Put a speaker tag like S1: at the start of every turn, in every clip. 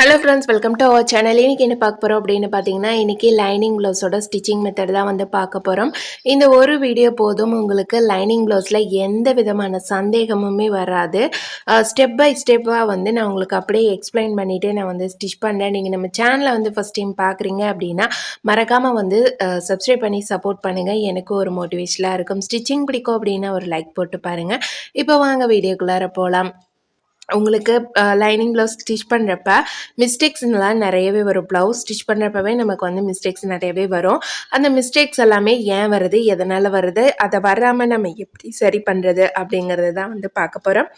S1: Hello friends, welcome to our channel. இன்றைக்கி என்ன பார்க்க போகிறோம் அப்படின்னு பார்த்தீங்கன்னா, இன்றைக்கி லைனிங் ப்ளவுஸோட ஸ்டிச்சிங் மெத்தட் தான் வந்து பார்க்க போகிறோம். இந்த ஒரு வீடியோ போதும், உங்களுக்கு லைனிங் ப்ளவுஸில் எந்த விதமான சந்தேகமுமே வராது. ஸ்டெப் பை ஸ்டெப்பாக வந்து நான் உங்களுக்கு அப்படியே எக்ஸ்பிளைன் பண்ணிவிட்டு நான் வந்து ஸ்டிச் பண்ணுறேன். நீங்கள் நம்ம சேனலை வந்து ஃபஸ்ட் டைம் பார்க்குறீங்க அப்படின்னா மறக்காமல் வந்து சப்ஸ்கிரைப் பண்ணி சப்போர்ட் பண்ணுங்கள். எனக்கு ஒரு மோட்டிவேஷனாக இருக்கும். ஸ்டிச்சிங் பிடிக்கும் அப்படின்னா ஒரு லைக் போட்டு பாருங்கள். இப்போ வாங்க வீடியோக்குள்ளார போகலாம். உங்களுக்கு லைனிங் ப்ளவுஸ் ஸ்டிச் பண்ணுறப்ப மிஸ்டேக்ஸ்லாம் நிறையவே வரும். ப்ளவுஸ் ஸ்டிச் பண்ணுறப்பவே நமக்கு வந்து மிஸ்டேக்ஸ் நிறையவே வரும். அந்த மிஸ்டேக்ஸ் எல்லாமே ஏன் வருது, எதனால் வருது, அதை வராமல் நம்ம எப்படி சரி பண்ணுறது அப்படிங்கிறது தான் வந்து பார்க்க போகிறோம்.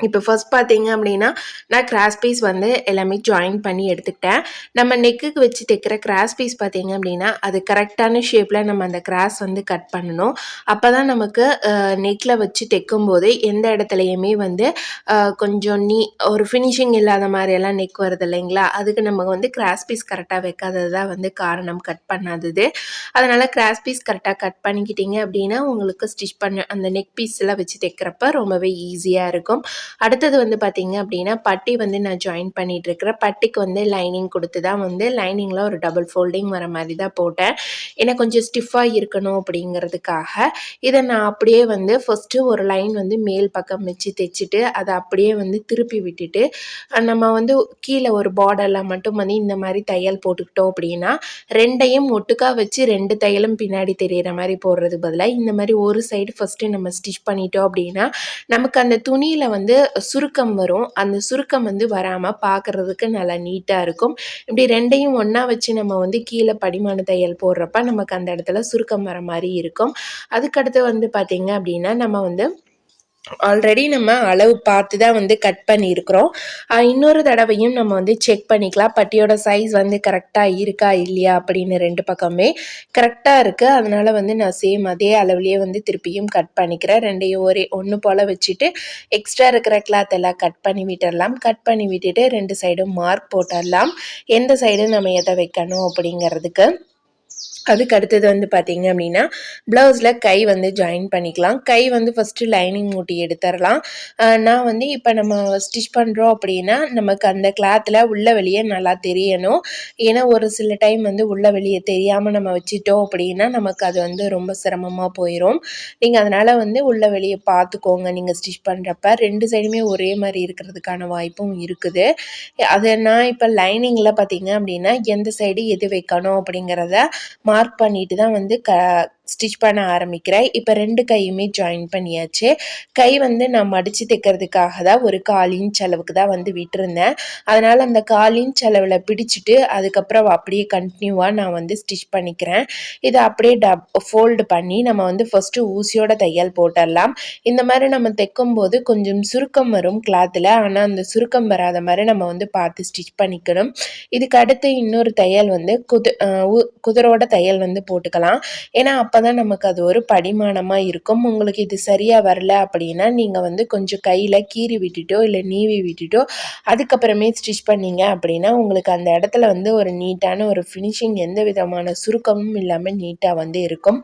S1: இப்போ ஃபர்ஸ்ட் பார்த்தீங்க அப்படின்னா, நான் கிராஸ் பீஸ் வந்து எல்லாமே ஜாயின் பண்ணி எடுத்துக்கிட்டேன். நம்ம நெக்குக்கு வச்சு தைக்கிற கிராஸ் பீஸ் பார்த்தீங்க அப்படின்னா, அது கரெக்டான ஷேப்பில் நம்ம அந்த கிராஸ் வந்து கட் பண்ணணும். அப்போ தான் நமக்கு நெக்கில் வச்சு தைக்கும்போது எந்த இடத்துலையுமே வந்து கொஞ்சம் ஒரு ஃபினிஷிங் இல்லாத மாதிரியெல்லாம் நெக் வருது இல்லைங்களா, அதுக்கு நம்ம வந்து கிராஸ் பீஸ் கரெக்டாக வைக்காதது தான் வந்து காரணம், கட் பண்ணாதது. அதனால் கிராஸ் பீஸ் கரெக்டாக கட் பண்ணிக்கிட்டீங்க அப்படின்னா உங்களுக்கு ஸ்டிச் பண்ண அந்த நெக் பீஸ்லாம் வச்சு தைக்கிறப்ப ரொம்பவே ஈஸியாக இருக்கும். அடுத்தது வந்து பார்த்தீங்க அப்படின்னா, பட்டி வந்து நான் ஜாயின் பண்ணிகிட்ருக்கிறேன். பட்டிக்கு வந்து லைனிங் கொடுத்து தான் வந்து லைனிங்கில் ஒரு டபுள் ஃபோல்டிங் வர மாதிரி தான் போட்டேன். ஏன்னா கொஞ்சம் ஸ்டிஃபாக இருக்கணும் அப்படிங்கிறதுக்காக இதை நான் அப்படியே வந்து ஃபஸ்ட்டு ஒரு லைன் வந்து மேல் பக்கம் வச்சு தைச்சிட்டு அதை அப்படியே வந்து திருப்பி விட்டுட்டு நம்ம வந்து கீழே ஒரு பார்டரில் மட்டும் வந்து இந்த மாதிரி தையல் போட்டுக்கிட்டோம் அப்படின்னா ரெண்டையும் ஒட்டுக்கா வச்சு ரெண்டு தையலும் பின்னாடி தெரிகிற மாதிரி போடுறது பதிலாக இந்த மாதிரி ஒரு சைடு ஃபஸ்ட்டு நம்ம ஸ்டிச் பண்ணிட்டோம் அப்படின்னா நமக்கு அந்த துணியில் வந்து சுருக்கம் வரும். அந்த சுருக்கம் வந்து வராமல் பார்க்குறதுக்கு நல்லா நீட்டாக இருக்கும். இப்படி ரெண்டையும் ஒன்றா வச்சு நம்ம வந்து கீழே படிமான தையல் போடுறப்ப நமக்கு அந்த இடத்துல சுருக்கம் வர மாதிரி இருக்கும். அதுக்கடுத்து வந்து பார்த்திங்க அப்படின்னா நம்ம வந்து ஆல்ரெடி நம்ம அளவு பார்த்து தான் வந்து கட் பண்ணியிருக்கிறோம். இன்னொரு தடவையும் நம்ம வந்து செக் பண்ணிக்கலாம். பட்டியோட சைஸ் வந்து கரெக்டாக இருக்கா இல்லையா அப்படின்னு ரெண்டு பக்கமே கரெக்டாக இருக்குது. அதனால் வந்து நான் சேம் அதே அளவுலேயே வந்து திருப்பியும் கட் பண்ணிக்கிறேன். ரெண்டையும் ஒன்று போல் வச்சுட்டு எக்ஸ்ட்ரா இருக்கிற கிளாத் எல்லாம் கட் பண்ணி விட்டுடலாம். கட் பண்ணி விட்டுட்டு ரெண்டு சைடும் மார்க் போட்டுடலாம், எந்த சைடு நம்ம எதை வைக்கணும் அப்படிங்கிறதுக்கு. அதுக்கு அடுத்தது வந்து பார்த்திங்க அப்படின்னா ப்ளவுஸில் கை வந்து ஜாயின் பண்ணிக்கலாம். கை வந்து ஃபஸ்ட்டு லைனிங் மூட்டி எடுத்துடலாம். நான் வந்து இப்போ நம்ம ஸ்டிச் பண்ணுறோம் அப்படின்னா நமக்கு அந்த கிளாத்தில் உள்ள வெளியே நல்லா தெரியணும். ஏன்னா ஒரு சில டைம் வந்து உள்ள வெளியே தெரியாமல் நம்ம வச்சிட்டோம் அப்படின்னா நமக்கு அது வந்து ரொம்ப சிரமமாக போயிடும். நீங்கள் அதனால் வந்து உள்ள வெளியே பார்த்துக்கோங்க. நீங்கள் ஸ்டிச் பண்ணுறப்ப ரெண்டு சைடுமே ஒரே மாதிரி இருக்கிறதுக்கான வாய்ப்பும் இருக்குது. அதை நான் இப்போ லைனிங்கில் பார்த்திங்க அப்படின்னா எந்த சைடு எது வைக்கணும் அப்படிங்கிறத மார்க் பண்ணிட்டு தான் வந்து ஸ்டிச் பண்ண ஆரம்பிக்கிறேன். இப்போ ரெண்டு கையுமே ஜாயின் பண்ணியாச்சு. கை வந்து நான் மடித்து தைக்கிறதுக்காக தான் ஒரு 1/4 இன்ச் அளவுக்கு தான் வந்து விட்டுருந்தேன். அதனால் அந்த 1/4 இன்ச் அளவில் பிடிச்சிட்டு அதுக்கப்புறம் அப்படியே கண்டினியூவாக நான் வந்து ஸ்டிச் பண்ணிக்கிறேன். இதை அப்படியே ஃபோல்டு பண்ணி நம்ம வந்து ஃபஸ்ட்டு ஊசியோட தையல் போட்டுடலாம். இந்த மாதிரி நம்ம தைக்கும்போது கொஞ்சம் சுருக்கம் வரும் கிளாத்தில். ஆனால் அந்த சுருக்கம் வராத மாதிரி நம்ம வந்து பார்த்து ஸ்டிச் பண்ணிக்கணும். இதுக்கு அடுத்து இன்னொரு தையல் வந்து குதிரோட தையல் வந்து போட்டுக்கலாம். ஏன்னா அப்போ தான் நமக்கு அது ஒரு படிமானமாக இருக்கும். உங்களுக்கு இது சரியாக வரல அப்படின்னா நீங்கள் வந்து கொஞ்சம் கையில் கீறி விட்டுட்டோ இல்லை நீவி விட்டுட்டோ அதுக்கப்புறமே ஸ்டிச் பண்ணிங்க அப்படின்னா உங்களுக்கு அந்த இடத்துல வந்து ஒரு நீட்டான ஒரு ஃபினிஷிங், எந்த விதமான சுருக்கமும் இல்லாமல் நீட்டாக வந்து இருக்கும்.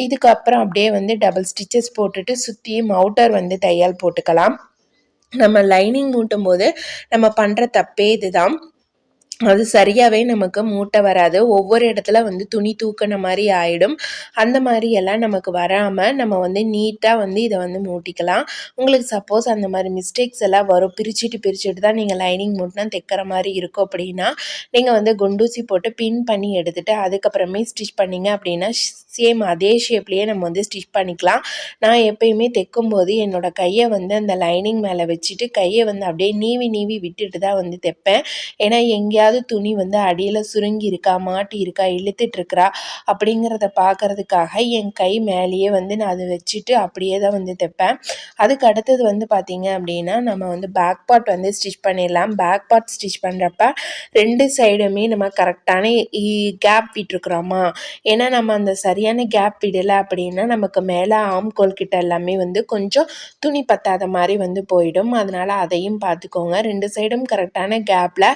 S1: இதுக்கப்புறம் அப்படியே வந்து டபுள் ஸ்டிச்சஸ் போட்டுட்டு சுற்றியும் அவுட்டர் வந்து தையல் போட்டுக்கலாம். நம்ம லைனிங் மூட்டும் போது நம்ம பண்ணுற தப்பே இதுதான். அது சரியாகவே நமக்கு மூட்டை வராது. ஒவ்வொரு இடத்துல வந்து துணி தூக்கின மாதிரி ஆகிடும். அந்த மாதிரி எல்லாம் நமக்கு வராமல் நம்ம வந்து நீட்டாக வந்து இதை வந்து மூட்டிக்கலாம். உங்களுக்கு சப்போஸ் அந்த மாதிரி மிஸ்டேக்ஸ் எல்லாம் வரும், பிரிச்சுட்டு தான் நீங்கள் லைனிங் மூட்டினா தைக்கிற மாதிரி இருக்கும் அப்படின்னா நீங்கள் வந்து குண்டூசி போட்டு பின் பண்ணி எடுத்துகிட்டு அதுக்கப்புறமே ஸ்டிச் பண்ணிங்க அப்படின்னா சேம் அதே ஷேப்லேயே நம்ம வந்து ஸ்டிச் பண்ணிக்கலாம். நான் எப்பயுமே தைக்கும்போது என்னோடய கையை வந்து அந்த லைனிங் மேலே வச்சுட்டு கையை வந்து அப்படியே நீவி விட்டுட்டு தான் வந்து தைப்பேன். ஏன்னா எங்கேயாவது துணி வந்து அடியில் சுருங்கி இருக்கா, மாட்டி இருக்கா, இழுத்துட்ருக்கிறா அப்படிங்கிறத பார்க்கறதுக்காக என் கை மேலேயே வந்து நான் அதை வச்சுட்டு அப்படியே தான் வந்து தைப்பேன். அதுக்கு அடுத்தது வந்து பார்த்திங்க அப்படின்னா நம்ம வந்து பேக் பார்ட் வந்து ஸ்டிச் பண்ணிடலாம். பேக் பார்ட் ஸ்டிச் பண்ணுறப்ப ரெண்டு சைடுமே நம்ம கரெக்டான கேப் விட்டுருக்குறோமா, ஏன்னா நம்ம அந்த சரியான கேப் விடலை அப்படின்னா நமக்கு மேலே ஆம்கோல் கிட்ட எல்லாமே வந்து கொஞ்சம் துணி பத்தாத மாதிரி வந்து போயிடும். அதனால் அதையும் பார்த்துக்கோங்க. ரெண்டு சைடும் கரெக்டான கேப்பில்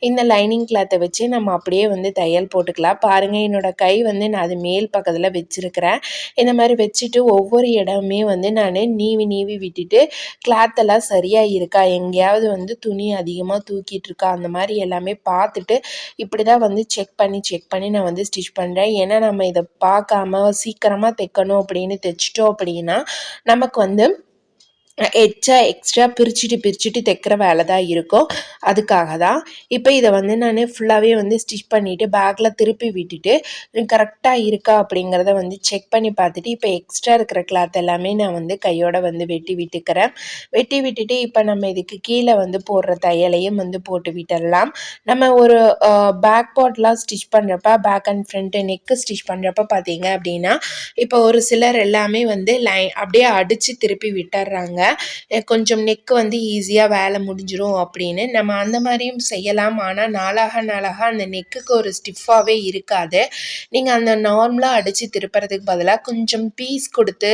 S1: இந்த லைனிங் லைனிங் கிளாத்தை வச்சு நம்ம அப்படியே வந்து தையல் போட்டுக்கலாம். பாருங்கள், என்னோடய கை வந்து நான் அது மேல் பக்கத்தில் வச்சுருக்கிறேன். இந்த மாதிரி வச்சுட்டு ஒவ்வொரு இடமே வந்து நான் நீவி விட்டுட்டு கிளாத்தெல்லாம் சரியாக இருக்கா, எங்கேயாவது வந்து துணி அதிகமாக தூக்கிட்டு இருக்கா, அந்த மாதிரி எல்லாமே பார்த்துட்டு இப்படி தான் வந்து செக் பண்ணி நான் வந்து ஸ்டிச் பண்ணுறேன். ஏன்னா நம்ம இதை பார்க்காம சீக்கிரமாக தைக்கணும் அப்படின்னு தைச்சிட்டோம் அப்படின்னா நமக்கு வந்து எக்ஸ்ட்ரா பிரிச்சுட்டு தைக்கிற வேலை தான் இருக்கும். அதுக்காக தான் இப்போ இதை வந்து நான் ஃபுல்லாகவே வந்து ஸ்டிச் பண்ணிவிட்டு பேக்கில் திருப்பி விட்டுட்டு கரெக்டாக இருக்கா அப்படிங்கிறத வந்து செக் பண்ணி பார்த்துட்டு இப்போ எக்ஸ்ட்ரா இருக்கிற கிளாத் எல்லாமே நான் வந்து கையோட வந்து வெட்டி விட்டுட்டு இப்போ நம்ம இதுக்கு கீழே வந்து போடுற தையலையும் வந்து போட்டு விட்டுடலாம். நம்ம ஒரு பேக் பார்ட்லாம் ஸ்டிச் பண்ணுறப்ப back and front neck stitch பண்ணுறப்ப பார்த்தீங்க அப்படின்னா இப்போ ஒரு சிலர் எல்லாமே வந்து அப்படியே அடித்து திருப்பி விட்டுறாங்க. கொஞ்சம் நெக்கு வந்து ஈஸியாக வேலை முடிஞ்சிரும் அப்படின்னு நம்ம அந்த மாதிரியும் செய்யலாம். ஆனால் நாளாக அந்த நெக்குக்கு ஒரு ஸ்டிஃபாகவே இருக்காது. நீங்கள் அந்த நார்மலாக அடித்து திருப்புறதுக்கு பதிலாக கொஞ்சம் பீஸ் கொடுத்து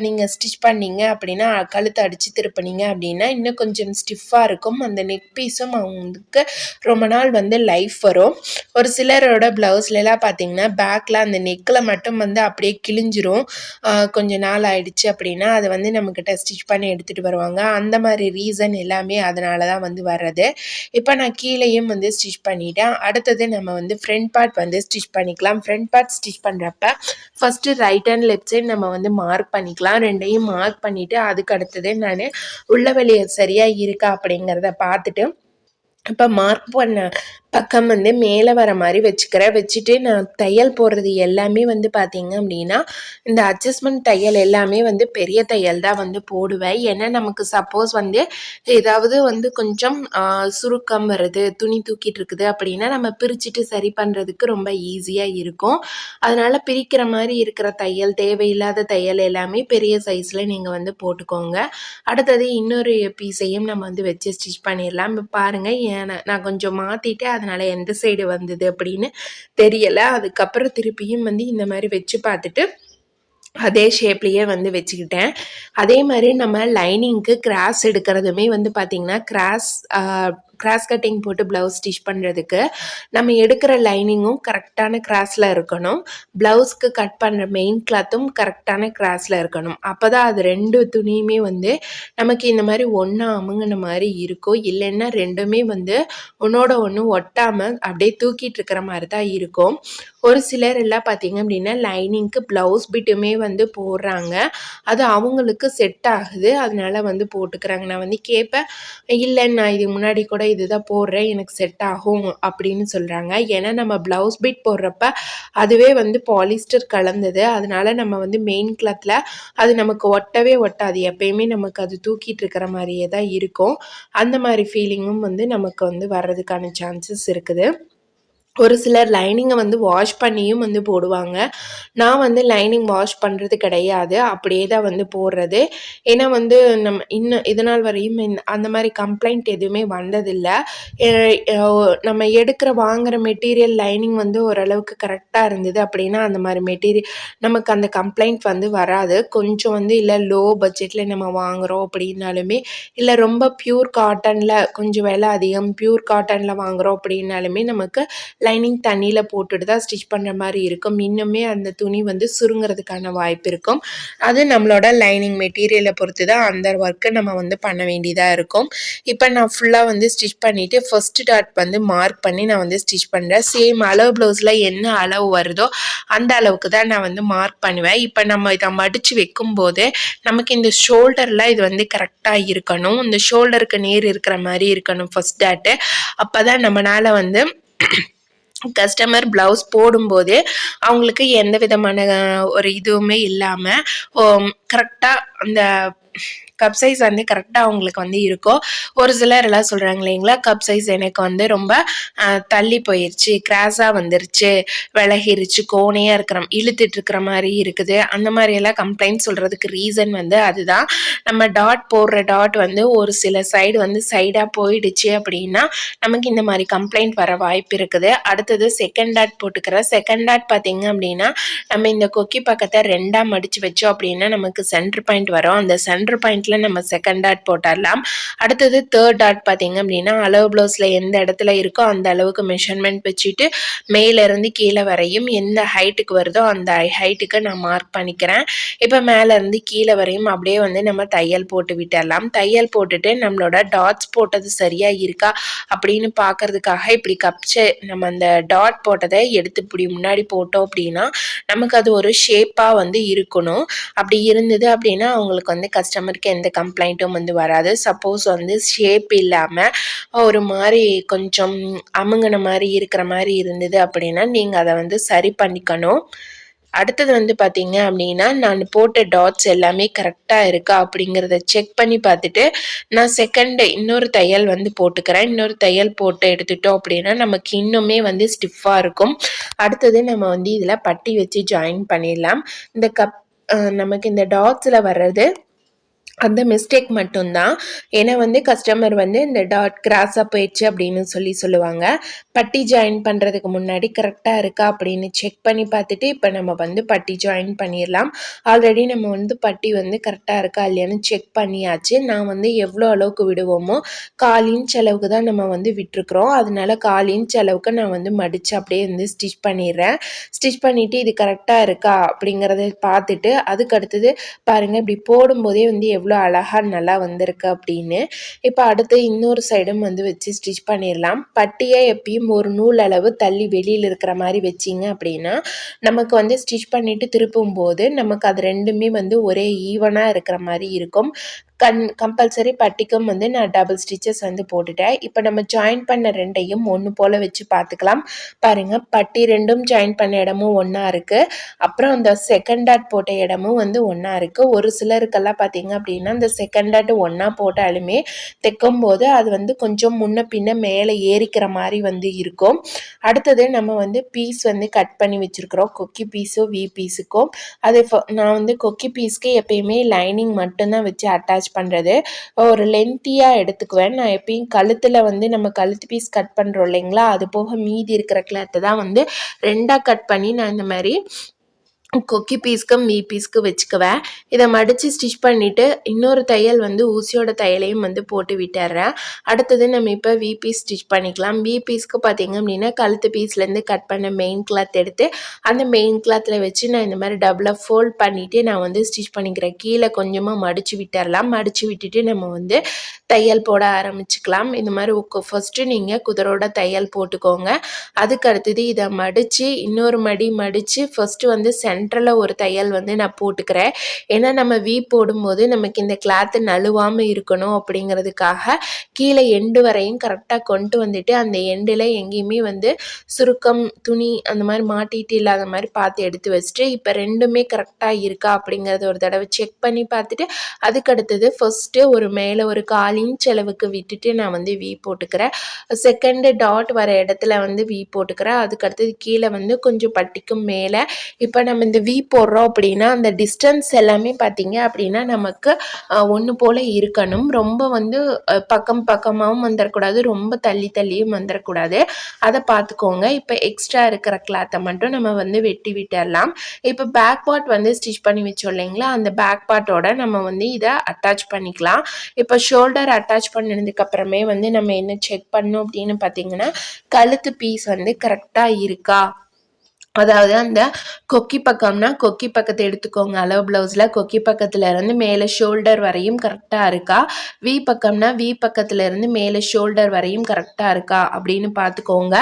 S1: நீங்கள் ஸ்டிச் பண்ணிங்க அப்படின்னா கழுத்தை அடித்து திருப்பினீங்க அப்படின்னா இன்னும் கொஞ்சம் ஸ்டிஃபாக இருக்கும். அந்த நெக் பீஸும் அவங்களுக்கு ரொம்ப நாள் வந்து லைஃப் வரும். ஒரு சிலரோட ப்ளவுஸ்லாம் பார்த்தீங்கன்னா பேக்கில் அந்த நெக்கில் மட்டும் வந்து அப்படியே கிழிஞ்சிரும். கொஞ்சம் நாள் ஆயிடுச்சு அப்படின்னா அதை வந்து நம்மக்கிட்ட ஸ்டிச் பண்ணி எடுத்துகிட்டு வருவாங்க. அந்த மாதிரி ரீசன் எல்லாமே அதனால தான் வந்து வர்றது. இப்போ நான் கீழேயும் வந்து ஸ்டிச் பண்ணிட்டேன். அடுத்தது நம்ம வந்து ஃப்ரண்ட் பார்ட் வந்து ஸ்டிச் பண்ணிக்கலாம். ஃப்ரண்ட் பார்ட் ஸ்டிச் பண்ணுறப்ப first right and left side நம்ம வந்து மார்க் பண்ணிக்கலாம். ரெண்டையும் மார்க் பண்ணிவிட்டு அதுக்கு அடுத்தது நான் உள்ள வெளியே சரியாக இருக்கா அப்படிங்கிறத பார்த்துட்டு இப்போ மார்க் பண்ண பக்கம் வந்து மேலே வர மாதிரி வச்சுட்டு நான் தையல் போடுறது எல்லாமே வந்து பார்த்தீங்க அப்படின்னா இந்த அட்ஜஸ்ட்மெண்ட் தையல் எல்லாமே வந்து பெரிய தையல் தான் வந்து போடுவேன். ஏன்னா நமக்கு சப்போஸ் வந்து ஏதாவது வந்து கொஞ்சம் சுருக்கம் வருது, துணி தூக்கிட்டு இருக்குது அப்படின்னா நம்ம பிரிச்சுட்டு சரி பண்ணுறதுக்கு ரொம்ப ஈஸியாக இருக்கும். அதனால் பிரிக்கிற மாதிரி இருக்கிற தையல், தேவையில்லாத தையல் எல்லாமே பெரிய சைஸில் நீங்கள் வந்து போட்டுக்கோங்க. அடுத்தது இன்னொரு பீஸையும் நம்ம வந்து வச்சு ஸ்டிச் பண்ணிடலாம். இப்போ பாருங்கள், நான் கொஞ்சம் மாற்றிட்டு அதனால் எந்த சைடு வந்தது அப்படின்னு தெரியலை. அதுக்கப்புறம் திருப்பியும் வந்து இந்த மாதிரி வச்சு பார்த்துட்டு அதே ஷேப்லேயே வந்து வச்சுக்கிட்டேன். அதே மாதிரி நம்ம லைனிங்க்கு கிராஸ் எடுக்கிறதுமே வந்து பார்த்திங்கன்னா கிராஸ் கட்டிங் போட்டு ப்ளவுஸ் ஸ்டிச் பண்ணுறதுக்கு நம்ம எடுக்கிற லைனிங்கும் கரெக்டான கிராஸில் இருக்கணும். ப்ளவுஸ்க்கு கட் பண்ணுற மெயின் கிளாத்தும் கரெக்டான கிராஸில் இருக்கணும். அப்போ தான் அது ரெண்டு துணியுமே வந்து நமக்கு இந்த மாதிரி ஒன்றா அமுங்கின மாதிரி இருக்கும். இல்லைன்னா ரெண்டுமே வந்து ஒன்றோட ஒன்று ஒட்டாமல் அப்படியே தூக்கிட்டு இருக்கிற மாதிரி தான் இருக்கும். ஒரு சிலர் எல்லாம் பார்த்திங்க அப்படின்னா லைனிங்க்கு ப்ளவுஸ் பிட்டுமே வந்து போடுறாங்க. அது அவங்களுக்கு செட் ஆகுது, அதனால வந்து போட்டுக்கிறாங்க. நான் வந்து கேட்பேன், இல்லை நான் இதுக்கு முன்னாடி கூட இதுதான் போடுறேன், எனக்கு செட் ஆகும் அப்படின்னு சொல்கிறாங்க. ஏன்னா நம்ம ப்ளவுஸ் பிட் போடுறப்ப அதுவே வந்து பாலிஸ்டர் கலந்தது, அதனால நம்ம வந்து மெயின் கிளாத்தில் அது நமக்கு ஒட்டவே ஒட்டாது. எப்பயுமே நமக்கு அது தூக்கிட்டு இருக்கிற மாதிரியே தான் இருக்கும். அந்த மாதிரி ஃபீலிங்கும் வந்து நமக்கு வந்து வர்றதுக்கான சான்சஸ் இருக்குது. ஒரு சிலர் லைனிங்கை வந்து வாஷ் பண்ணியும் வந்து போடுவாங்க. நான் வந்து லைனிங் வாஷ் பண்ணுறது கிடையாது, அப்படியே தான் வந்து போடுறது. ஏன்னா வந்து நம்ம இன்னும் இதனால் வரையும் அந்த மாதிரி கம்ப்ளைண்ட் எதுவுமே வந்ததில்லை. நம்ம வாங்குகிற மெட்டீரியல் லைனிங் வந்து ஓரளவுக்கு கரெக்டாக இருந்தது அப்படின்னா அந்த மாதிரி மெட்டீரியல் நமக்கு அந்த கம்ப்ளைண்ட் வந்து வராது. கொஞ்சம் வந்து இல்லை லோ பட்ஜெட்டில் நம்ம வாங்குகிறோம் அப்படின்னாலுமே, இல்லை ரொம்ப பியூர் காட்டனில் கொஞ்சம் விலை அதிகம் பியூர் காட்டனில் வாங்குகிறோம் அப்படின்னாலுமே நமக்கு லைனிங் தண்ணியில் போட்டுட்டு தான் ஸ்டிச் பண்ணுற மாதிரி இருக்கும். இன்னுமே அந்த துணி வந்து சுருங்கிறதுக்கான வாய்ப்பு இருக்கும். அது நம்மளோட லைனிங் மெட்டீரியலை பொறுத்து தான் அந்த ஒர்க்கை நம்ம வந்து பண்ண வேண்டியதாக இருக்கும். இப்போ நான் ஃபுல்லாக வந்து ஸ்டிச் பண்ணிவிட்டு ஃபர்ஸ்ட் டாட் வந்து மார்க் பண்ணி நான் வந்து ஸ்டிச் பண்ணுறேன். சேம் அளவு ப்ளவுஸில் என்ன அளவு வருதோ அந்த அளவுக்கு தான் நான் வந்து மார்க் பண்ணுவேன். இப்போ நம்ம இதை மடித்து வைக்கும்போது நமக்கு இந்த ஷோல்டரில் இது வந்து கரெக்டாக இருக்கணும். இந்த ஷோல்டருக்கு நேர் இருக்கிற மாதிரி இருக்கணும் ஃபர்ஸ்ட் டாட்டு. அப்போ தான் நம்மளால் வந்து கஸ்டமர் ப்ளவுஸ் போடும்போது அவங்களுக்கு எந்த விதமான ஒரு இதுவுமே இல்லாமல் கரெக்டாக அந்த கப் சைஸ் வந்து கரெக்டாக அவங்களுக்கு வந்து இருக்கும். ஒரு சிலர் எல்லாம் சொல்கிறாங்க இல்லைங்களா, கப் சைஸ் எனக்கு வந்து ரொம்ப தள்ளி போயிடுச்சு, கிராஸாக வந்துருச்சு, விலகிருச்சு, கோணையாக இழுத்துட்டு இருக்கிற மாதிரி இருக்குது, அந்த மாதிரியெல்லாம் கம்ப்ளைண்ட் சொல்கிறதுக்கு ரீசன் வந்து அதுதான். நம்ம டாட் போடுற டாட் வந்து ஒரு சில சைடு வந்து சைடாக போயிடுச்சு அப்படின்னா நமக்கு இந்த மாதிரி கம்ப்ளைண்ட் வர வாய்ப்பு இருக்குது. அடுத்தது செகண்ட் டாட் போட்டுக்கிறேன். செகண்ட் டாட் பார்த்திங்க அப்படின்னா நம்ம இந்த கொக்கி பக்கத்தை ரெண்டாக மடித்து வச்சோம் அப்படின்னா நமக்கு நமக்கு சென்டர் பாயிண்ட் வரும். அந்த சென்டர் பாயிண்ட்ல நம்ம செகண்ட் டாட் போட்டுடலாம். அடுத்தது தேர்ட் டாட் பார்த்தீங்க அப்படின்னா அளவு ப்ளவுஸில் எந்த இடத்துல இருக்கோ அந்த அளவுக்கு மெஷர்மெண்ட் வச்சுட்டு மேலேருந்து கீழே வரையும் எந்த ஹைட்டுக்கு வருதோ அந்த ஹைட்டுக்கு நான் மார்க் பண்ணிக்கிறேன். இப்போ மேலேருந்து கீழே வரையும் அப்படியே வந்து நம்ம தையல் போட்டு விட்டுடலாம். தையல் போட்டுட்டு நம்மளோட டாட்ஸ் போட்டது சரியாக இருக்கா அப்படின்னு பார்க்கறதுக்காக இப்படி கப்சை நம்ம அந்த டாட் போட்டதை எடுத்து இப்படி முன்னாடி போட்டோம் அப்படின்னா நமக்கு அது ஒரு ஷேப்பாக வந்து இருக்கணும். அப்படி இருந்தது அப்படின்னா அவங்களுக்கு வந்து கஸ்டமருக்கு எந்த கம்ப்ளைண்ட்டும் வந்து வராது. சப்போஸ் வந்து ஷேப் இல்லாமல் ஒரு மாதிரி கொஞ்சம் அமுங்கின மாதிரி இருக்கிற மாதிரி இருந்தது அப்படின்னா நீங்கள் அதை வந்து சரி பண்ணிக்கணும். அடுத்தது வந்து பார்த்தீங்க அப்படின்னா நான் போட்ட டாட்ஸ் எல்லாமே கரெக்டாக இருக்கா அப்படிங்கிறத செக் பண்ணி பார்த்துட்டு நான் இன்னொரு தையல் வந்து போட்டுக்கிறேன். இன்னொரு தையல் போட்டு எடுத்துட்டோம் அப்படின்னா நமக்கு இன்னுமே வந்து ஸ்டிஃபாக இருக்கும். அடுத்தது நம்ம வந்து இதில் பட்டி வச்சு ஜாயின் பண்ணிடலாம். இந்த நமக்கு இந்த டாட்ஸில் வர்றது அந்த மிஸ்டேக் மட்டும்தான். ஏன்னா வந்து கஸ்டமர் வந்து இந்த டாட் கிராஸாக போயிடுச்சு அப்படின்னு சொல்லுவாங்க. பட்டி ஜாயின் பண்ணுறதுக்கு முன்னாடி கரெக்டாக இருக்கா அப்படின்னு செக் பண்ணி பார்த்துட்டு இப்போ நம்ம வந்து பட்டி ஜாயின் பண்ணிடலாம். ஆல்ரெடி நம்ம வந்து பட்டி வந்து கரெக்டாக இருக்கா இல்லையான்னு செக் பண்ணியாச்சு. நான் வந்து எவ்வளோ அளவுக்கு விடுவோமோ 1/4 இன்ச் அளவுக்கு தான் நம்ம வந்து விட்டுருக்குறோம். அதனால 1/4 இன்ச் அளவுக்கு நான் வந்து மடித்து அப்படியே வந்து ஸ்டிச் பண்ணிடுறேன். ஸ்டிச் பண்ணிவிட்டு இது கரெக்டாக இருக்கா அப்படிங்கிறத பார்த்துட்டு அதுக்கு அடுத்தது பாருங்கள் இப்படி போடும்போதே வந்து எவ்வளோ அழகாக நல்லா வந்திருக்கு அப்படின்னு. இப்போ அடுத்து இன்னொரு சைடும் வந்து வச்சு ஸ்டிச் பண்ணிடலாம். பட்டியை எப்பயும் ஒரு நூல் அளவு தள்ளி வெளியில் இருக்கிற மாதிரி வச்சிங்க அப்படின்னா நமக்கு வந்து ஸ்டிச் பண்ணிவிட்டு திருப்பும் போது நமக்கு அது ரெண்டுமே வந்து ஒரே ஈவனாக இருக்கிற மாதிரி இருக்கும். கம்பல்சரி பட்டிக்கும் வந்து நான் டபுள் ஸ்டிச்சஸ் வந்து போட்டுட்டேன். இப்போ நம்ம ஜாயின் பண்ண ரெண்டையும் ஒன்று போல் வச்சு பார்த்துக்கலாம். பாருங்கள் பட்டி ரெண்டும் ஜாயின் பண்ண இடமும் ஒன்றா இருக்குது. அப்புறம் அந்த செகண்ட் டாட் போட்ட இடமும் வந்து ஒன்றா இருக்குது. ஒரு சிலருக்கெல்லாம் பார்த்தீங்க அப்படின்னா அந்த செகண்ட் டாட் ஒன்றா போட்டாலுமே தைக்கும் போது அது வந்து கொஞ்சம் முன்ன பின்ன மேலே ஏறிக்கிற மாதிரி வந்து இருக்கும். அடுத்தது நம்ம வந்து பீஸ் வந்து கட் பண்ணி வச்சுருக்குறோம். கொக்கி பீஸும் வி பீஸுக்கும் அது நான் வந்து கொக்கி பீஸ்க்கு எப்பயுமே லைனிங் மட்டும்தான் வச்சு அட்டாச் பண்ணுறது. ஒரு லென்த்தியாக எடுத்துக்குவேன். நான் எப்பயும் கழுத்தில் வந்து நம்ம கழுத்து பீஸ் கட் பண்ணுறோம் இல்லைங்களா, அது போக மீதி இருக்கிற கிளாத்தை தான் வந்து 2ஆக கட் பண்ணி நான் இந்த மாதிரி கொக்கி பீஸ்க்கு மீ பீஸ்க்கு வச்சுக்குவேன். இதை மடித்து ஸ்டிச் பண்ணிவிட்டு இன்னொரு தையல் வந்து ஊசியோட தையலையும் வந்து போட்டு விட்டுறேன். அடுத்தது நம்ம இப்போ வி பீஸ் ஸ்டிச் பண்ணிக்கலாம். வி பீஸ்க்கு பார்த்தீங்க அப்படின்னா கழுத்து பீஸ்லேருந்து கட் பண்ண மெயின் கிளாத் எடுத்து அந்த மெயின் கிளாத்தில் வச்சு நான் இந்த மாதிரி டபுளாக ஃபோல்ட் பண்ணிவிட்டு நான் வந்து ஸ்டிச் பண்ணிக்கிறேன். கீழே கொஞ்சமாக மடித்து விட்டுறலாம். மடித்து விட்டுட்டு நம்ம வந்து தையல் போட ஆரம்பிச்சுக்கலாம். இந்த மாதிரி ஃபஸ்ட்டு நீங்கள் குதிரோட தையல் போட்டுக்கோங்க. அதுக்கு அடுத்தது இதை மடித்து இன்னொரு மடித்து ஃபஸ்ட்டு வந்து சென்டரில் ஒரு தையல் வந்து நான் போட்டுக்கிறேன். ஏன்னா நம்ம வீ போடும்போது நமக்கு இந்த கிளாத்து நழுவாமல் இருக்கணும் அப்படிங்கிறதுக்காக கீழே எண்டு வரையும் கரெக்டாக கொண்டு வந்துட்டு அந்த எண்டில் எங்கேயுமே வந்து சுருக்கம் துணி அந்த மாதிரி மாட்டிட்டு இல்லாத மாதிரி பார்த்து எடுத்து வச்சுட்டு இப்போ ரெண்டுமே கரெக்டாக இருக்கா அப்படிங்கிறத ஒரு தடவை செக் பண்ணி பார்த்துட்டு அதுக்கு அடுத்தது ஃபஸ்ட்டு ஒரு மேலே ஒரு 1/4 இன்ச் அளவுக்கு விட்டுட்டு நான் வந்து வி போட்டுக்கிறேன். செகண்டு டாட் வர இடத்துல வந்து வி போட்டுக்கிறேன். அதுக்கு அடுத்தது கீழே வந்து கொஞ்சம் பட்டிக்கும் மேலே இப்போ நம்ம இந்த வி போடுறோம் அப்படின்னா அந்த டிஸ்டன்ஸ் எல்லாமே பார்த்தீங்க அப்படின்னா நமக்கு ஒன்று போல் இருக்கணும். ரொம்ப வந்து பக்கமாகவும் வந்துடக்கூடாது, ரொம்ப தள்ளியும் வந்துடக்கூடாது. அதை பார்த்துக்கோங்க. இப்போ எக்ஸ்ட்ரா இருக்கிற கிளாத்தை மட்டும் நம்ம வந்து வெட்டி விட்டுடலாம். இப்போ பேக் பார்ட் வந்து ஸ்டிச் பண்ணி வச்சோம் இல்லைங்களா, அந்த பேக் பார்ட்டோட நம்ம வந்து இதை அட்டாச் பண்ணிக்கலாம். இப்போ ஷோல்டர் அட்டாச் பண்ணதுக்கு அப்புறமே வந்து நம்ம என்ன செக் பண்ணோம் அப்படின்னு பார்த்தீங்கன்னா கழுத்து பீஸ் வந்து கரெக்டாக இருக்கா, அதாவது அந்த கொக்கி பக்கம்னா கொக்கி பக்கத்தை எடுத்துக்கோங்க. அளவு ப்ளவுஸில் கொக்கி பக்கத்தில் இருந்து மேலே ஷோல்டர் வரையும் கரெக்டாக இருக்கா, வி பக்கம்னா வி பக்கத்தில் இருந்து மேலே ஷோல்டர் வரையும் கரெக்டாக இருக்கா அப்படின்னு பார்த்துக்கோங்க.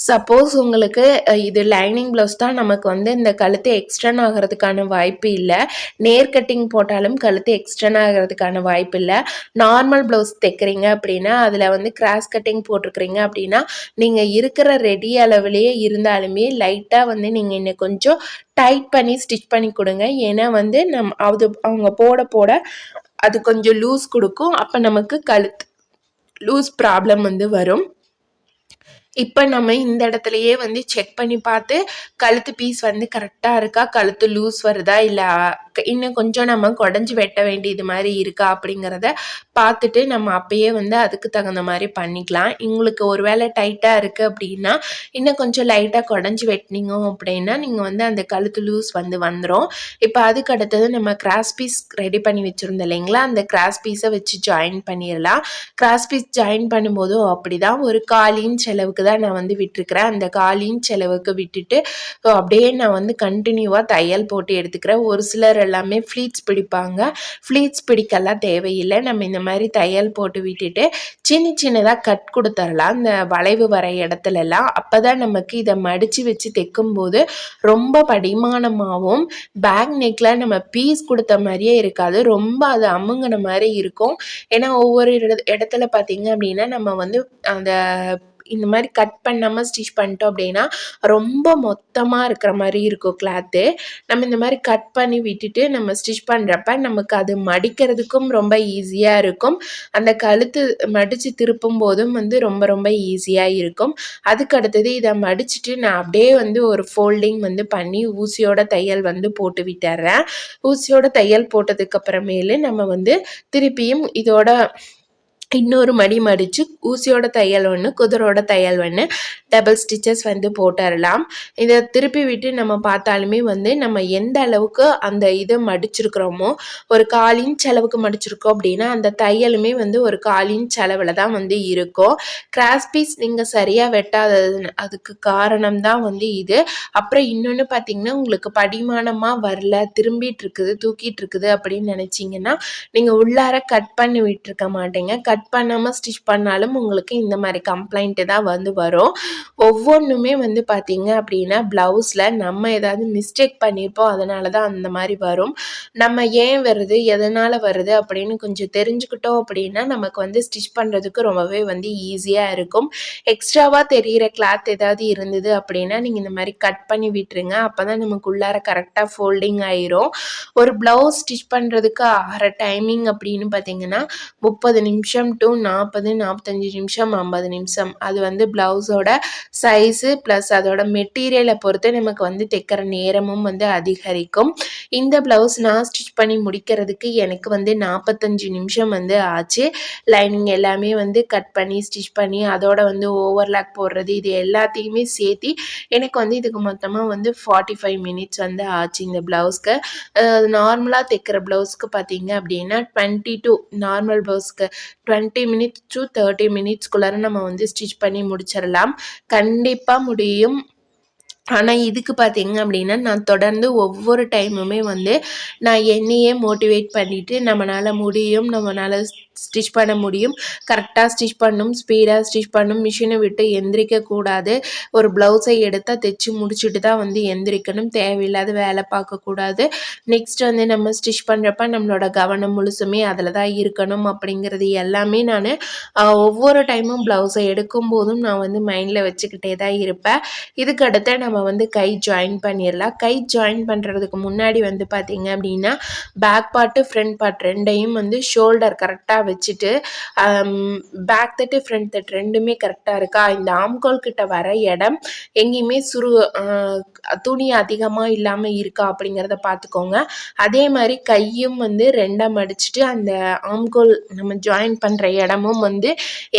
S1: சப்போஸ் உங்களுக்கு இது லைனிங் ப்ளவுஸ் தான் நமக்கு வந்து இந்த கழுத்து எக்ஸ்டர்ன் ஆகிறதுக்கான வாய்ப்பு இல்லை, நேர் கட்டிங் போட்டாலும் கழுத்து எக்ஸ்டர்ன் ஆகிறதுக்கான வாய்ப்பு இல்லை. நார்மல் ப்ளவுஸ் தைக்கிறீங்க அப்படின்னா அதில் வந்து கிராஸ் கட்டிங் போட்டிருக்கிறீங்க அப்படின்னா நீங்கள் இருக்கிற ரெடி அளவுலேயே இருந்தாலுமே லைட்டாக வந்து நீங்கள் இன்னும் கொஞ்சம் டைட் பண்ணி ஸ்டிச் பண்ணி கொடுங்க. ஏன்னா வந்து அவங்க போட அது கொஞ்சம் லூஸ் கொடுக்கும். அப்போ நமக்கு கழுத்து லூஸ் ப்ராப்ளம் வந்து வரும். இப்போ நம்ம இந்த இடத்துலயே வந்து செக் பண்ணி பார்த்து கழுத்து பீஸ் வந்து கரெக்டாக இருக்கா, கழுத்து லூஸ் வருதா, இல்லை இன்னும் கொஞ்சம் நம்ம குடஞ்சி வெட்ட வேண்டியது மாதிரி இருக்கா அப்படிங்கிறத பார்த்துட்டு நம்ம அப்பயே வந்து அதுக்கு தகுந்த மாதிரி பண்ணிக்கலாம். உங்களுக்கு ஒருவேளை டைட்டாக இருக்குது அப்படின்னா இன்னும் கொஞ்சம் லைட்டாக குடஞ்சி வெட்டினீங்க அப்படின்னா நீங்கள் வந்து அந்த கழுத்து லூஸ் வந்து வந்துடும். இப்போ அதுக்கு அடுத்தது நம்ம கிராஸ் பீஸ் ரெடி பண்ணி வச்சுருந்தோம் இல்லைங்களா, அந்த கிராஸ் பீஸை வச்சு ஜாயின் பண்ணிடலாம். கிராஸ் பீஸ் ஜாயின் பண்ணும்போதும் அப்படி தான் ஒரு 1/4 இன்ச் அளவுக்கு தான் நான் வந்து விட்டுருக்கிறேன். அந்த 1/4 இன்ச் அளவுக்கு விட்டுட்டு அப்படியே நான் வந்து கண்டினியூவாக தையல் போட்டு எடுத்துக்கிறேன். ஒரு சிலர் எல்லாமே ஃப்ளீட்ஸ் பிடிப்பாங்க. ஃப்ளீட்ஸ் பிடிக்கலாம் தேவையில்லை. நம்ம இந்த மாதிரி தையல் போட்டு விட்டுட்டு சின்ன சின்னதாக கட் கொடுத்துடலாம் இந்த வளைவு வர இடத்துலலாம். அப்போ தான் நமக்கு இதை மடித்து வச்சு தைக்கும்போது ரொம்ப படிமானமாகவும் பேக் நெக்கில் நம்ம பீஸ் கொடுத்த மாதிரியே இருக்காது, ரொம்ப அது அமுங்கின மாதிரி இருக்கும். ஏன்னா ஒவ்வொரு இடத்துல பார்த்தீங்க அப்படின்னா நம்ம வந்து அந்த இந்த மாதிரி கட் பண்ணாமல் ஸ்டிச் பண்ணிட்டோம் அப்படின்னா ரொம்ப மொத்தமாக இருக்கிற மாதிரி இருக்கும் கிளாத்து. நம்ம இந்த மாதிரி கட் பண்ணி விட்டுட்டு நம்ம ஸ்டிச் பண்ணுறப்ப நமக்கு அது மடிக்கிறதுக்கும் ரொம்ப ஈஸியாக இருக்கும். அந்த கழுத்து மடித்து திருப்பும் போதும் வந்து ரொம்ப ரொம்ப ஈஸியாக இருக்கும். அதுக்கு அடுத்தது இதை மடிச்சுட்டு நான் அப்படியே வந்து ஒரு ஃபோல்டிங் வந்து பண்ணி ஊசியோட தையல் வந்து போட்டு விட்டுறேன். ஊசியோட தையல் போட்டதுக்கப்புறமேலு நம்ம வந்து திருப்பியும் இதோட இன்னொரு மடி மடித்து ஊசியோட தையல் ஒன்று, குதிரோட தையல் ஒன்று, டபுள் ஸ்டிச்சஸ் வந்து போட்டுடலாம். இதை திருப்பி விட்டு நம்ம பார்த்தாலுமே வந்து நம்ம எந்த அளவுக்கு அந்த இதை மடிச்சிருக்கிறோமோ, ஒரு 1/4 இன்ச் அளவுக்கு மடிச்சிருக்கோம் அப்படின்னா அந்த தையலுமே வந்து ஒரு 1/4 இன்ச் அளவில் தான் வந்து இருக்கும். கிராஸ் பீஸ் நீங்கள் சரியாக வெட்டாதது அதுக்கு காரணம் தான் வந்து இது. அப்புறம் இன்னொன்று பார்த்தீங்கன்னா உங்களுக்கு படிமானமாக வரல, திரும்பிட்டு இருக்குது, தூக்கிட்டு இருக்குது அப்படின்னு நினச்சிங்கன்னா நீங்கள் உள்ளார கட் பண்ணி விட்டுருக்க மாட்டீங்க. கட் பண்ணாமல் ஸ்டிச் பண்ணாலும் உங்களுக்கு இந்த மாதிரி கம்ப்ளைண்ட்டு தான் வந்து வரும். ஒவ்வொன்றுமே வந்து பார்த்தீங்க அப்படின்னா ப்ளவுஸில் நம்ம ஏதாவது மிஸ்டேக் பண்ணியிருப்போம், அதனால தான் அந்த மாதிரி வரும். நம்ம ஏன் வருது, எதனால் வருது அப்படின்னு கொஞ்சம் தெரிஞ்சுக்கிட்டோம் அப்படின்னா நமக்கு வந்து ஸ்டிச் பண்ணுறதுக்கு ரொம்பவே வந்து ஈஸியாக இருக்கும். எக்ஸ்ட்ராவாக தெரிகிற கிளாத் ஏதாவது இருந்தது அப்படின்னா நீங்கள் இந்த மாதிரி கட் பண்ணி விட்டுருங்க. அப்போ தான் நமக்கு உள்ளார கரெக்டாக ஃபோல்டிங் ஆயிரும். ஒரு ப்ளவுஸ் ஸ்டிச் பண்ணுறதுக்கு ஆகிற டைமிங் அப்படின்னு பார்த்தீங்கன்னா 30 நிமிஷம் டு 40, 45 நிமிஷம், 50 நிமிஷம். அது வந்து ப்ளவுஸோட சைஸு ப்ளஸ் அதோட மெட்டீரியலை பொறுத்து நமக்கு வந்து தைக்கிற நேரமும் வந்து அதிகரிக்கும். இந்த ப்ளவுஸ் நான் ஸ்டிச் பண்ணி முடிக்கிறதுக்கு எனக்கு வந்து 45 நிமிஷம் வந்து ஆச்சு. லைனிங் எல்லாமே வந்து கட் பண்ணி ஸ்டிச் பண்ணி அதோட வந்து ஓவர்லாக் போடுறது இது எல்லாத்தையுமே சேர்த்தி எனக்கு வந்து இதுக்கு மொத்தமாக வந்து 45 மினிட்ஸ் வந்து ஆச்சு இந்த ப்ளவுஸ்க்கு. நார்மலாக தைக்கிற ப்ளவுஸ்க்கு பார்த்தீங்க அப்படின்னா 22 நார்மல் ப்ளவுஸ்க்கு 20 மினிட்ஸ் டு 30 மினிட்ஸ்குள்ளார நம்ம வந்து ஸ்டிச் பண்ணி முடிச்சிடலாம். கண்டிப்பாக முடியும். ஆனால் இதுக்கு பார்த்தீங்க அப்படின்னா நான் தொடர்ந்து ஒவ்வொரு டைமுமே வந்து நான் என்னையே மோட்டிவேட் பண்ணிவிட்டு நம்மளால் முடியும், நம்மளால் ஸ்டிச் பண்ண முடியும், கரெக்டாக ஸ்டிச் பண்ணணும், ஸ்பீடாக ஸ்டிச் பண்ணணும், மிஷினை விட்டு எந்திரிக்கக்கூடாது, ஒரு ப்ளவுஸை எடுத்தால் தைச்சி முடிச்சுட்டு தான் வந்து எந்திரிக்கணும், தேவையில்லாத வேலை பார்க்கக்கூடாது, நெக்ஸ்ட் வந்து நம்ம ஸ்டிச் பண்ணுறப்ப நம்மளோட கவனம் முழுசுமே அதில் தான் இருக்கணும் அப்படிங்கிறது எல்லாமே நான் ஒவ்வொரு டைமும் ப்ளவுஸை எடுக்கும் போதும் நான் வந்து மைண்டில் வச்சுக்கிட்டே தான் இருப்பேன். இதுக்கு அடுத்து நம்ம வந்து கை ஜாயின் பண்ணிடலாம். கை ஜாயின் பண்ணுறதுக்கு முன்னாடி வந்து பார்த்திங்க அப்படின்னா பேக் பார்ட்டு ஃப்ரண்ட் பார்ட் ரெண்டையும் வந்து ஷோல்டர் கரெக்டாக வச்சுட்டு பேக் தட்டு ஃப்ரண்ட் தட்டு ரெண்டுமே கரெக்டாக இருக்கா, இந்த ஆம்கோல் கிட்ட வர இடம் எங்கேயுமே துணி அதிகமாக இல்லாமல் இருக்கா அப்படிங்கிறத பார்த்துக்கோங்க. அதே மாதிரி கையும் வந்து ரெண்டாக மடிச்சுட்டு அந்த ஆம்கோல் நம்ம ஜாயின் பண்ணுற இடமும் வந்து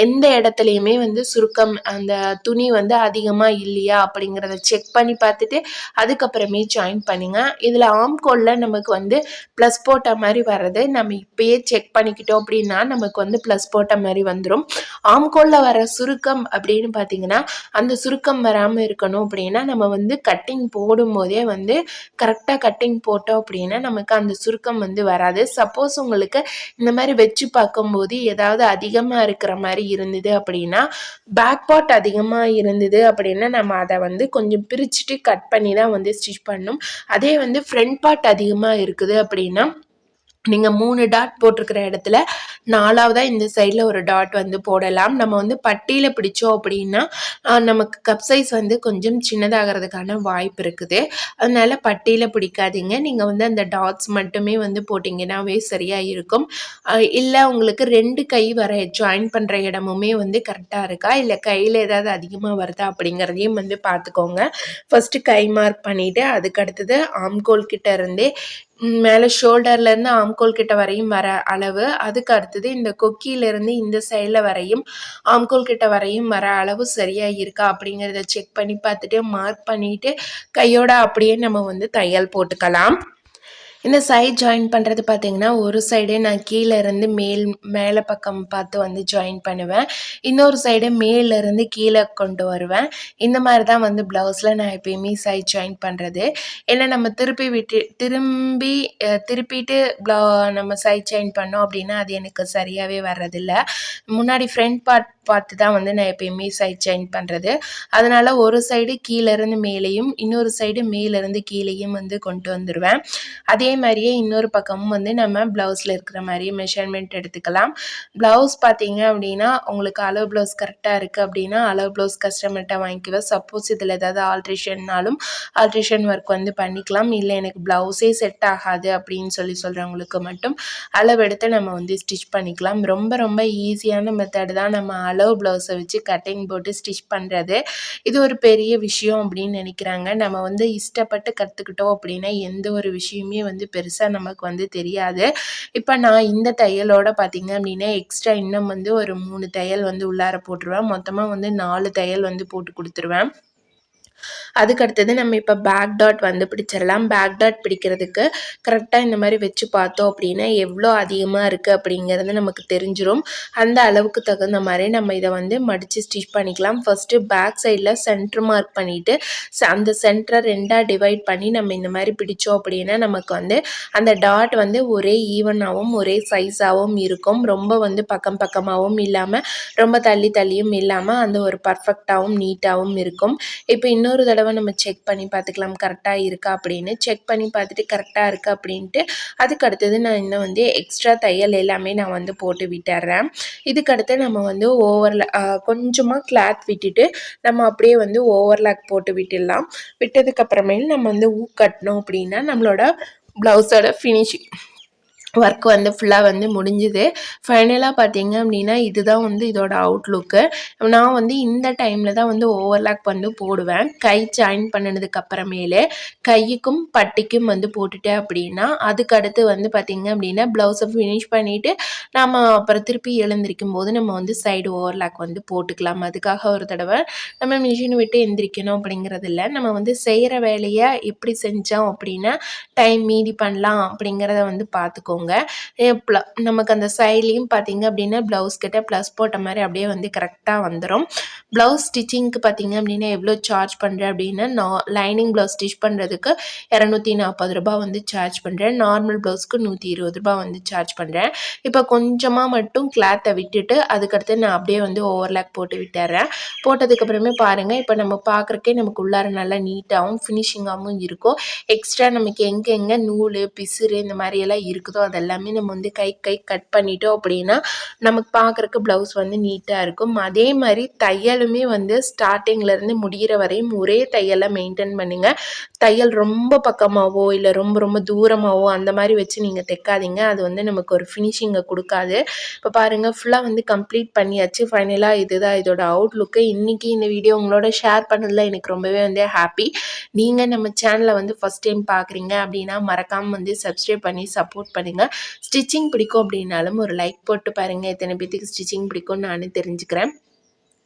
S1: எந்த இடத்துலையுமே வந்து சுருக்கம் அந்த துணி வந்து அதிகமாக இல்லையா அப்படிங்கிறத செக் பண்ணி பார்த்துட்டு அதுக்கப்புறமே ஜாயின் பண்ணுங்க. இதில் ஆம்கோலில் நமக்கு வந்து ப்ளஸ் போட்ட மாதிரி வர்றது நம்ம இப்பயே செக் பண்ணிக்கிட்டோம் அப்படின்னா நமக்கு வந்து ப்ளஸ் போட்ட மாதிரி வந்துடும். ஆம்கோலில் வர சுருக்கம் அப்படின்னு பார்த்தீங்கன்னா அந்த சுருக்கம் வராமல் இருக்கணும் அப்படின்னா நம்ம வந்து கட்டிங் போடும்போதே வந்து கரெக்டாக கட்டிங் போட்டோம் அப்படின்னா நமக்கு அந்த சுருக்கம் வந்து வராது. சப்போஸ் உங்களுக்கு இந்த மாதிரி வச்சு பார்க்கும்போது ஏதாவது அதிகமாக இருக்கிற மாதிரி இருந்தது அப்படின்னா பேக் பார்ட் அதிகமாக இருந்தது அப்படின்னா நம்ம அதை வந்து கொஞ்சம் பிரிச்சுட்டு கட் பண்ணி தான் வந்து ஸ்டிச் பண்ணணும். அதே வந்து ஃப்ரண்ட் பார்ட் அதிகமாக இருக்குது அப்படின்னா நீங்க 3 டாட் போட்டிருக்கிற இடத்துல 4வதா இந்த சைடில் ஒரு டாட் வந்து போடலாம். நம்ம வந்து பட்டியில் பிடிச்சோம் அப்படின்னா நமக்கு கப் சைஸ் வந்து கொஞ்சம் சின்னதாகிறதுக்கான வாய்ப்பு இருக்குது. அதனால பட்டியில் பிடிக்காதீங்க. நீங்கள் வந்து அந்த டாட்ஸ் மட்டுமே வந்து போட்டிங்கன்னாவே சரியாக இருக்கும். இல்லை உங்களுக்கு 2 கை வர ஜாயின் பண்ணுற இடமுமே வந்து கரெக்டாக இருக்கா, இல்லை கையில் ஏதாவது அதிகமாக வருதா அப்படிங்கிறதையும் வந்து பார்த்துக்கோங்க. ஃபஸ்ட்டு கை மார்க் பண்ணிவிட்டு அதுக்கு அடுத்தது ஆம்கோல் கிட்ட இருந்தே மேலே ஷோல்டர்லேருந்து ஆம்கோல் கிட்ட வரையும் வர அளவு, அதுக்கு அடுத்தது இந்த கொக்கியிலேருந்து இந்த சைடில் வரையும் ஆம்கோல் கிட்ட வரையும் வர அளவு சரியாக இருக்கா அப்படிங்கிறத செக் பண்ணி பார்த்துட்டு மார்க் பண்ணிவிட்டு கையோட அப்படியே நம்ம வந்து தையல் போட்டுக்கலாம். இந்த சைட் ஜாயின் பண்ணுறது பார்த்திங்கன்னா ஒரு சைடே நான் கீழே இருந்து மேலே பக்கம் பார்த்து வந்து ஜாயின் பண்ணுவேன், இன்னொரு சைடு மேலேருந்து கீழே கொண்டு வருவேன். இந்த மாதிரி தான் வந்து ப்ளவுஸில் நான் எப்பயுமே சைட் ஜாயின் பண்ணுறது. ஏன்னா நம்ம திருப்பிட்டு நம்ம சைட் ஜாயின் பண்ணோம் அப்படின்னா அது எனக்கு சரியாகவே வர்றதில்ல. முன்னாடி ஃப்ரண்ட் பார்த்து தான் வந்து நான் எப்பயுமே சைட் ஜாயின் பண்ணுறது. அதனால் ஒரு சைடு கீழேருந்து மேலேயும் இன்னொரு சைடு மேலேருந்து கீழேயும் வந்து கொண்டு வந்துடுவேன். அதே மாதிரியே இன்னொரு பக்கமும் வந்து நம்ம ப்ளவுஸில் இருக்கிற மாதிரியே மெஷர்மெண்ட் எடுத்துக்கலாம். ப்ளவுஸ் பார்த்தீங்க அப்படின்னா உங்களுக்கு அளவு ப்ளவுஸ் கரெக்டாக இருக்குது அப்படின்னா அளவு ப்ளவுஸ் கஸ்டமர்கிட்ட வாங்கிக்குவேன். சப்போஸ் இதில் ஏதாவது ஆல்ட்ரேஷன்னாலும் ஆல்ட்ரேஷன் ஒர்க் வந்து பண்ணிக்கலாம். இல்லை எனக்கு ப்ளவுஸே செட் ஆகாது அப்படின்னு சொல்கிறவங்களுக்கு மட்டும் அளவெடுத்து நம்ம வந்து ஸ்டிச் பண்ணிக்கலாம். ரொம்ப ரொம்ப ஈஸியான மெத்தட் தான் நம்ம அளவு ப்ளவுஸை வச்சு கட்டிங் போட்டு ஸ்டிச் பண்ணுறது. இது ஒரு பெரிய விஷயம் அப்படின்னு நினைக்கிறாங்க. நம்ம வந்து இஷ்டப்பட்டு கற்றுக்கிட்டோம் அப்படின்னா எந்த ஒரு விஷயமே வந்து பெருசாக நமக்கு வந்து தெரியாது. இப்போ நான் இந்த தையலோட பார்த்திங்க அப்படின்னா எக்ஸ்ட்ரா இன்னும் வந்து ஒரு 3 தையல் வந்து உள்ளார போட்டுருவேன். மொத்தமாக வந்து 4 தையல் வந்து போட்டு கொடுத்துருவேன். அதுக்கடுத்தது நம்ம இப்போ பேக் டாட் வந்து பிடிச்சிடலாம். பேக் டாட் பிடிக்கிறதுக்கு கரெக்டாக இந்த மாதிரி வச்சு பார்த்தோம் அப்படின்னா எவ்வளோ அதிகமாக இருக்குது அப்படிங்கிறது நமக்கு தெரிஞ்சிடும். அந்த அளவுக்கு தகுந்த மாதிரி நம்ம இதை வந்து மடித்து ஸ்டிச் பண்ணிக்கலாம். ஃபஸ்ட்டு பேக் சைடில் சென்டர் மார்க் பண்ணிவிட்டு அந்த சென்டரை 2ஆக டிவைட் பண்ணி நம்ம இந்த மாதிரி பிடிச்சோம் அப்படின்னா நமக்கு வந்து அந்த டாட் வந்து ஒரே ஈவனாகவும் ஒரே சைஸாகவும் இருக்கும். ரொம்ப வந்து பக்கம் பக்கமாகவும் இல்லாமல் ரொம்ப தள்ளியும் இல்லாமல் அந்த ஒரு பர்ஃபெக்டாகவும் நீட்டாகவும் இருக்கும். இப்போ இன்னொரு தடவை நம்ம செக் பண்ணி பார்த்துக்கலாம் கரெக்டாக இருக்கா அப்படின்னு. செக் பண்ணி பார்த்துட்டு கரெக்டாக இருக்கா அப்படின்ட்டு அதுக்கு அடுத்தது நான் இன்னும் வந்து எக்ஸ்ட்ரா தையல் எல்லாமே நான் வந்து போட்டு விட்டுறேன். இதுக்கடுத்து நம்ம வந்து கொஞ்சமாக கிளாத் விட்டுட்டு நம்ம அப்படியே வந்து ஓவர்லாக் போட்டு விட்டுடலாம். விட்டதுக்கப்புறமேல் நம்ம வந்து கட்டணும் அப்படின்னா நம்மளோட ப்ளவுஸோட ஃபினிஷிங் ஒர்க் வந்து ஃபுல்லாக வந்து முடிஞ்சுது. ஃபைனலாக பார்த்தீங்க அப்படின்னா இதுதான் வந்து இதோட அவுட்லுக்கு. நான் வந்து இந்த டைமில் தான் வந்து ஓவர்லாக் வந்து போடுவேன். கை ஜாயின் பண்ணினதுக்கு அப்புறமேலே கைக்கும் பட்டிக்கும் வந்து போட்டுட்டேன் அப்படின்னா அதுக்கடுத்து வந்து பார்த்திங்க அப்படின்னா ப்ளவுஸை ஃபினிஷ் பண்ணிவிட்டு நம்ம அப்புறம் திருப்பி எழுந்திரிக்கும் போது நம்ம வந்து சைடு ஓவர்லாக் வந்து போட்டுக்கலாம். அதுக்காக ஒரு தடவை நம்ம மிஷின் விட்டு எந்திரிக்கணும் அப்படிங்கிறது இல்லை. நம்ம வந்து செய்கிற வேலையை எப்படி செஞ்சோம் அப்படின்னா டைம் மீதி பண்ணலாம் அப்படிங்கிறத வந்து பார்த்துக்கோங்க. நமக்கு அந்த சைட்லேயும் பார்த்தீங்க அப்படின்னா ப்ளவுஸ் கிட்ட ப்ளஸ் போட்ட மாதிரி அப்படியே வந்து கரெக்டாக வந்துடும். ப்ளவுஸ் ஸ்டிச்சிங்க்கு பார்த்தீங்க அப்படின்னா எவ்வளோ சார்ஜ் பண்ணுறேன் அப்படின்னா லைனிங் ப்ளவுஸ் ஸ்டிச் பண்ணுறதுக்கு 240 ரூபா வந்து சார்ஜ் பண்ணுறேன். நார்மல் ப்ளவுஸ்க்கு 120 ரூபா வந்து சார்ஜ் பண்ணுறேன். இப்போ கொஞ்சமாக மட்டும் கிளாத்தை விட்டுட்டு அதுக்கடுத்து நான் அப்படியே வந்து ஓவர்லாக் போட்டு விட்டுறேன். போட்டதுக்கப்புறமே பாருங்கள் இப்போ நம்ம பார்க்குறக்கே நமக்கு உள்ளார நல்லா நீட்டாகவும் ஃபினிஷிங்காகவும் இருக்கும். எக்ஸ்ட்ரா நமக்கு எங்கே நூல் பிசுறு இந்த மாதிரியெல்லாம் இருக்குதோ அதெல்லாமே நம்ம வந்து கை கட் பண்ணிட்டோம் அப்படின்னா நமக்கு பார்க்குறக்கு ப்ளவுஸ் வந்து நீட்டாக இருக்கும். அதே மாதிரி தையலுமே வந்து ஸ்டார்டிங்லேருந்து முடிகிற வரையும் ஒரே தையலை மெயின்டைன் பண்ணுங்கள். தையல் ரொம்ப பக்கமாகவோ இல்லை ரொம்ப தூரமாகவோ அந்த மாதிரி வச்சு நீங்கள் தைக்காதீங்க. அது வந்து நமக்கு ஒரு ஃபினிஷிங்கை கொடுக்காது. இப்போ பாருங்கள் ஃபுல்லாக வந்து கம்ப்ளீட் பண்ணியாச்சு. ஃபைனலாக இதுதான் இதோட அவுட்லுக்கு. இன்றைக்கி இந்த வீடியோ உங்களோட ஷேர் பண்ணதில் எனக்கு ரொம்பவே வந்து ஹாப்பி. நீங்கள் நம்ம சேனலை வந்து ஃபஸ்ட் டைம் பார்க்குறீங்க அப்படின்னா மறக்காமல் வந்து சப்ஸ்கிரைப் பண்ணி சப்போர்ட் பண்ணுங்கள். ஸ்டிச்சிங் பிடிக்கும் அப்படின்னாலும் ஒரு லைக் போட்டு பாருங்கள். எத்தனை பேத்துக்கு ஸ்டிச்சிங் பிடிக்கும்னு நானும் தெரிஞ்சுக்கிறேன்.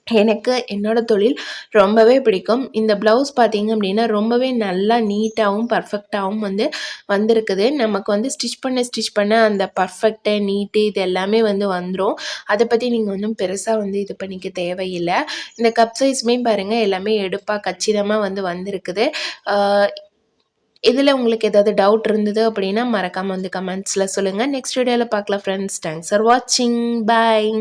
S1: எனக்கு என்னோடய தொழில் ரொம்பவே பிடிக்கும். இந்த ப்ளவுஸ் பார்த்திங்க அப்படின்னா ரொம்பவே நல்லா நீட்டாகவும் பர்ஃபெக்டாகவும் வந்து வந்திருக்குது. நமக்கு வந்து ஸ்டிச் பண்ண அந்த பர்ஃபெக்ட்டு நீட்டு இது எல்லாமே வந்து வந்துடும். அதை பற்றி நீங்கள் ஒன்றும் பெருசாக வந்து இது பண்ணிக்க தேவையில்லை. இந்த கப் சைஸுமே பாருங்கள் எல்லாமே எடுப்பாக கச்சிதமாக வந்து வந்திருக்குது. இதில் உங்களுக்கு ஏதாவது டவுட் இருந்தது அப்படின்னா மறக்காமல் வந்து கமெண்ட்ஸில் சொல்லுங்கள். நெக்ஸ்ட் வீடியோவில் பார்க்கலாம் ஃப்ரெண்ட்ஸ். தேங்க்ஸ் ஃபார் வாட்சிங். பாய்.